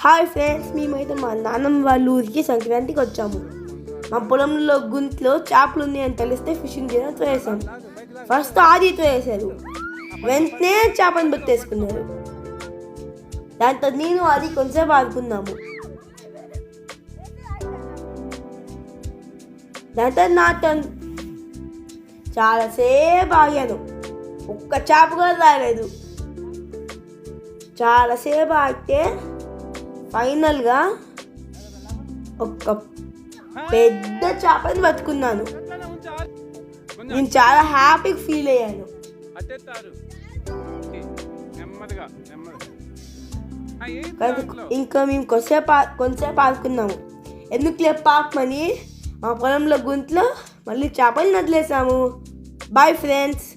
Hi friends, మేమైతే మా నాన్నమ్మ వాళ్ళ ఊరికి సంక్రాంతికి వచ్చాము. మా పొలంలో గుంట్లో చేపలు ఉన్నాయని తెలిస్తే ఫిషింగ్ చేయడం వేసాం. ఫస్ట్ ఆదితో వేశారు, వెంటనే చేపను పెట్టేసుకున్నారు. దాంతో నేను అది కొంచెంసేపు ఆడుకున్నాము. దాంతో నాతో చాలాసేపు ఆగాను, ఒక్క చేప కూడా రాలేదు. చాలాసేపు ఆగితే ఫైనల్గా ఒక పెద్ద చేపని పట్టుకున్నాను. నేను చాలా హ్యాపీగా ఫీల్ అయ్యాను. ఇంకా మేము కొంచెంసేపు ఆడుకున్నాము. ఎందుకులే పాపమని మా పొలంలో గుంట్లో మళ్ళీ చేపలు వదిలేసాము. Bye friends.